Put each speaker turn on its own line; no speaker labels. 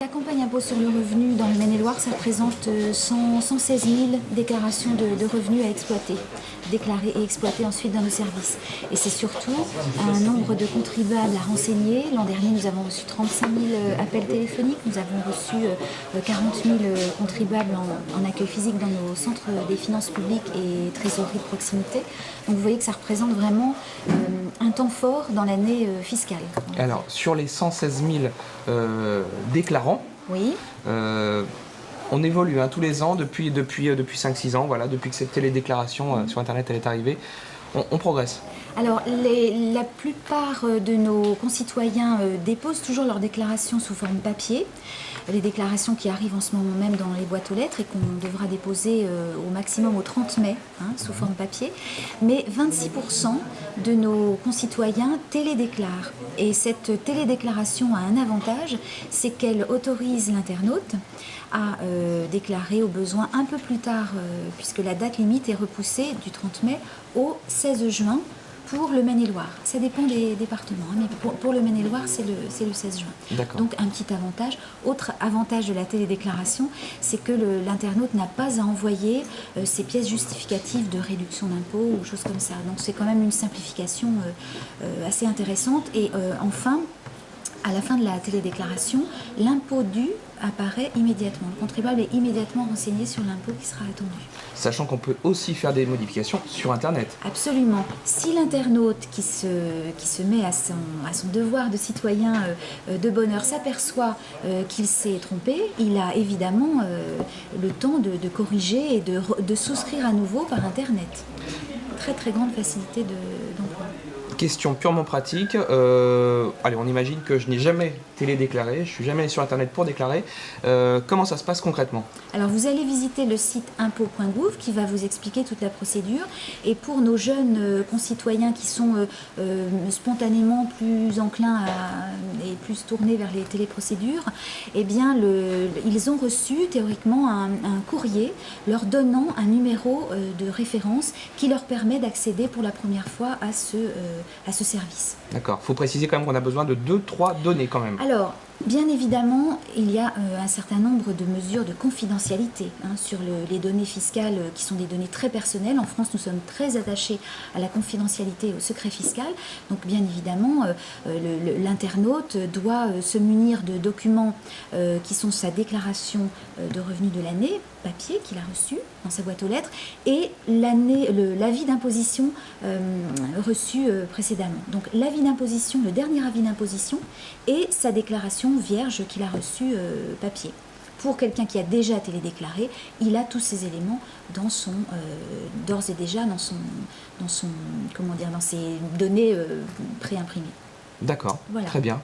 La campagne impôt sur le revenu dans le Maine-et-Loire, ça représente 116 000 déclarations de revenus à exploiter, déclarées et exploitées ensuite dans nos services. Et c'est surtout un nombre de contribuables à renseigner. L'an dernier, nous avons reçu 35 000 appels téléphoniques, nous avons reçu 40 000 contribuables en accueil physique dans nos centres des finances publiques et trésorerie de proximité. Donc vous voyez que ça représente vraiment un temps fort dans l'année fiscale.
Alors, sur les 116 000 déclarants,
oui.
On évolue tous les ans depuis 5-6 ans, voilà, depuis que cette télédéclaration sur Internet elle est arrivée, on progresse.
Alors, la plupart de nos concitoyens déposent toujours leurs déclarations sous forme papier. Les déclarations qui arrivent en ce moment même dans les boîtes aux lettres et qu'on devra déposer au maximum au 30 mai, sous forme papier. Mais 26% de nos concitoyens télédéclarent. Et cette télédéclaration a un avantage, c'est qu'elle autorise l'internaute à déclarer au besoin un peu plus tard, puisque la date limite est repoussée du 30 mai au 16 juin. Pour le Maine-et-Loire, ça dépend des départements, mais pour le Maine-et-Loire, c'est le 16 juin. Donc un petit avantage. Autre avantage de la télédéclaration, c'est que l'internaute n'a pas à envoyer ses pièces justificatives de réduction d'impôt ou choses comme ça. Donc c'est quand même une simplification assez intéressante. Et enfin, à la fin de la télédéclaration, l'impôt dû apparaît immédiatement. Le contribuable est immédiatement renseigné sur l'impôt qui sera attendu.
Sachant qu'on peut aussi faire des modifications sur Internet.
Absolument. Si l'internaute qui se met à son devoir de citoyen de bonne heure s'aperçoit qu'il s'est trompé, il a évidemment le temps de corriger et de souscrire à nouveau par Internet. Très très grande facilité d'emploi.
Question purement pratique, allez, on imagine que je n'ai jamais télédéclaré, je ne suis jamais allé sur Internet pour déclarer. Comment ça se passe concrètement? Alors
vous allez visiter le site impôt.gouv qui va vous expliquer toute la procédure. Et pour nos jeunes concitoyens qui sont spontanément plus enclins et plus tournés vers les téléprocédures, eh bien ils ont reçu théoriquement un courrier leur donnant un numéro de référence qui leur permet d'accéder pour la première fois à ce service.
D'accord. Il faut préciser quand même qu'on a besoin de 2-3 données quand même.
Alors, bien évidemment, il y a un certain nombre de mesures de confidentialité sur les données fiscales qui sont des données très personnelles. En France, nous sommes très attachés à la confidentialité et au secret fiscal. Donc, bien évidemment, l'internaute doit se munir de documents qui sont sa déclaration de revenus de l'année, papier qu'il a reçu dans sa boîte aux lettres, et l'avis d'imposition reçu précédemment. Donc, l'avis d'imposition, le dernier avis d'imposition et sa déclaration vierge qu'il a reçu papier. Pour quelqu'un qui a déjà télédéclaré, il a tous ces éléments d'ores et déjà dans ses données préimprimées.
D'accord, voilà. Très bien.